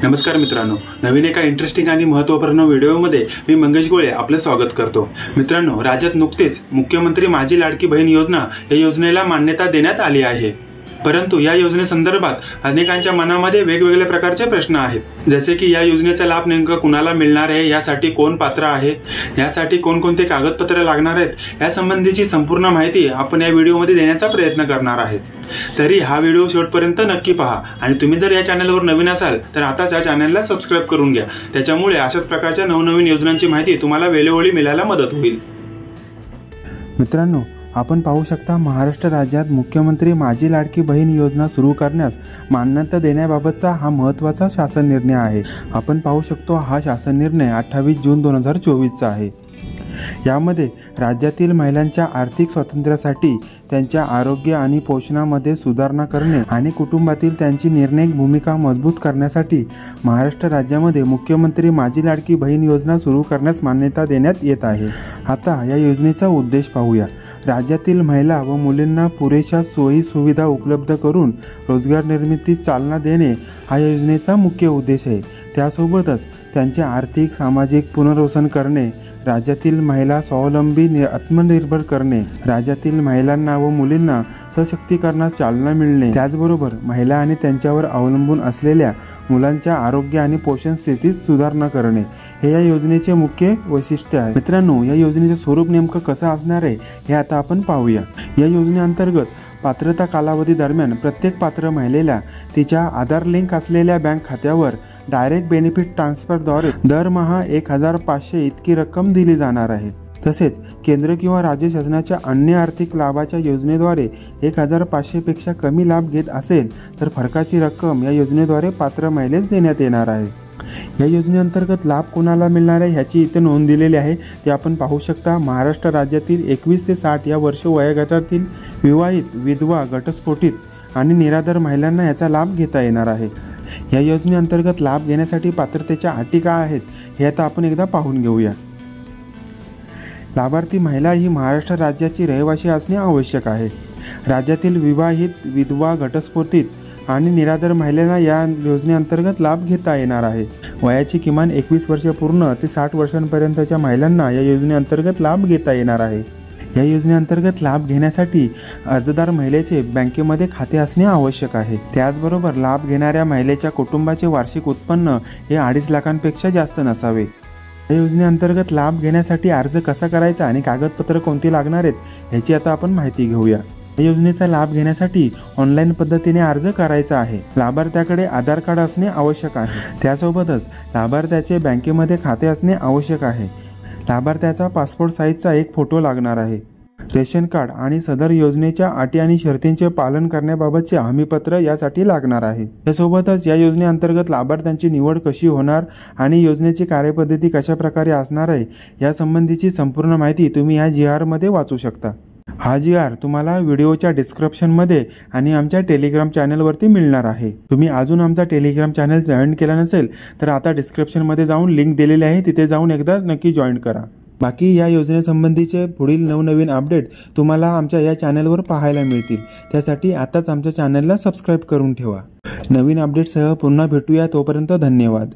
नमस्कार मित्रांनो, नवीन एका इंटरेस्टिंग आणि महत्त्वपूर्ण व्हिडिओमध्ये मी मंगेश गोळे आपले स्वागत करतो। मित्रांनो, राज्यात नुकतेच मुख्यमंत्री माझी लाडकी बहीण योजना या योजनेला मान्यता देण्यात आली आहे। परंतु या योजनेसंदर्भात अनेकांच्या मनामध्ये वेगवेगळ्या प्रकारचे प्रश्न आहेत, जसे की या योजनेचा लाभ नेमका कुणाला मिळणार आहे, यासाठी कोण पात्र आहे, यासाठी कोणकोणते कागदपत्रे लागणार आहेत, या संबंधीची संपूर्ण माहिती आपण या व्हिडिओमध्ये देण्याचा प्रयत्न करणार आहोत। तरी हा व्हिडिओ शेवटपर्यंत नक्की पहा आणि तुम्ही जर या चॅनलवर नवीन असाल तर आताच या चॅनलला सबस्क्राइब करून घ्या। त्याच्यामुळे अशाच प्रकारच्या नवनवीन योजनांची माहिती तुम्हाला वेळोवेळी मिळायला मदत होईल। मित्रांनो, आपण पाहू शकता महाराष्ट्र राज्यात मुख्यमंत्री माझी लाडकी बहीण योजना सुरू करण्यास मान्यता देण्याबाबतचा हा महत्त्वाचा शासन निर्णय आहे। आपण पाहू शकतो हा शासन निर्णय 28 जून 2024 चा आहे। यामध्ये राज्यातील महिलांच्या आर्थिक स्वातंत्र्यासाठी, त्यांच्या आरोग्य आणि पोषणामध्ये सुधारणा करणे आणि कुटुंबातील त्यांची निर्णायक भूमिका मजबूत करण्यासाठी महाराष्ट्र राज्यामध्ये मुख्यमंत्री माझी लाडकी बहीण योजना सुरू करण्यास मान्यता देण्यात येत आहे। आता या योजनेचा उद्देश पाहूया। राज्यातील महिला व मुलींना पुरेशा सोयी सुविधा उपलब्ध करून रोजगार निर्मितीस चालना देणे हा या योजनेचा मुख्य उद्देश आहे। त्यासोबतच त्यांचे आर्थिक सामाजिक पुनर्वसन करणे, राज्यातील महिला स्वावलंबी आत्मनिर्भर करणे, राज्यातील महिलांना व मुलींना सशक्तीकरणास चालना मिळणे, त्याचबरोबर महिला आणि त्यांच्यावर अवलंबून असलेल्या मुलांच्या आरोग्य आणि पोषण स्थितीत सुधारणा करणे हे या योजनेचे मुख्य वैशिष्ट्य आहे। मित्रांनो, या योजनेचे स्वरूप नेमकं कसं असणार आहे हे आता आपण पाहूया। या योजनेअंतर्गत पात्रता कालावधी दरम्यान प्रत्येक पात्र महिलेला तिच्या आधार लिंक असलेल्या बँक खात्यावर डायरेक्ट बेनिफिट ट्रान्सफरद्वारे दरमहा 1500 इतकी रक्कम दिली जाणार आहे। तसेच केंद्र किंवा राज्य शासनाच्या अन्य आर्थिक लाभाच्या योजनेद्वारे 1500 पेक्षा कमी लाभ घेत असेल तर फरकाची रक्कम या योजनेद्वारे पात्र महिलेस देण्यात येणार आहे। या योजनेअंतर्गत लाभ कोणाला मिळणार आहे ह्याची इथे नोंद दिलेली आहे, ते आपण पाहू शकता। महाराष्ट्र राज्यातील 21 ते 60 या वर्ष वयोगटातील विवाहित, विधवा, घटस्फोटित आणि निराधार महिलांना याचा लाभ घेता येणार आहे। या योजनेअंतर्गत लाभ घेण्यासाठी पात्रतेच्या अटी काय आहेत हे आता आपण एकदा पाहून घेऊया। लाभार्थी महिला ही महाराष्ट्र राज्याची रहिवासी असणे आवश्यक आहे। राज्यातील विवाहित, विधवा, घटस्फोटित आणि निराधार महिलांना या योजनेअंतर्गत लाभ घेता येणार आहे। वयाची किमान 21 वर्षे पूर्ण ते 60 वर्षांपर्यंतच्या महिलांना या योजनेअंतर्गत लाभ घेता येणार आहे। या योजनेअंतर्गत लाभ घेण्यासाठी अर्जदार महिलेचे बँकेमध्ये खाते असणे आवश्यक आहे। त्याचबरोबर लाभ घेणाऱ्या महिलेच्या कुटुंबाचे वार्षिक उत्पन्न हे 2.5 लाखांपेक्षा जास्त नसावे। या योजनेअंतर्गत लाभ घेण्यासाठी अर्ज कसा करायचा आणि कागदपत्र कोणती लागणार आहेत ह्याची आता आपण माहिती घेऊया। या योजनेचा लाभ घेण्यासाठी ऑनलाईन पद्धतीने अर्ज करायचा आहे। लाभार्थ्याकडे आधार कार्ड असणे आवश्यक आहे। त्यासोबतच लाभार्थ्याचे बँकेमध्ये खाते असणे आवश्यक आहे। लाभार्थ्याचा पासपोर्ट साईजचा एक फोटो लागणार आहे। रेशन कार्ड आणि सदर योजनेच्या अटी आणि शर्तींचे पालन करण्याबाबतचे हमीपत्र यासाठी लागणार आहे। त्यासोबतच या योजनेअंतर्गत लाभार्थ्यांची निवड कशी होणार आणि योजनेची कार्यपद्धती कशा प्रकारे असणार आहे या संबंधीची संपूर्ण माहिती तुम्ही या GR मध्ये वाचू शकता। हा GR तुम्हाला व्हिडिओच्या डिस्क्रिप्शनमध्ये आणि आमच्या टेलिग्राम चॅनलवरती मिळणार आहे। तुम्ही अजून आमचा टेलिग्राम चॅनल जॉईन केला नसेल तर आता डिस्क्रिप्शनमध्ये जाऊन लिंक दिलेली आहे, तिथे जाऊन एकदा नक्की जॉईन करा। बाकी या योजनेसंबंधीचे पुढील नवनवीन अपडेट तुम्हाला आमच्या या चॅनलवर पाहायला मिळतील। त्यासाठी आताच आमच्या चॅनलला सबस्क्राइब करून ठेवा। नवीन अपडेटसह पुन्हा भेटूया, तोपर्यंत धन्यवाद।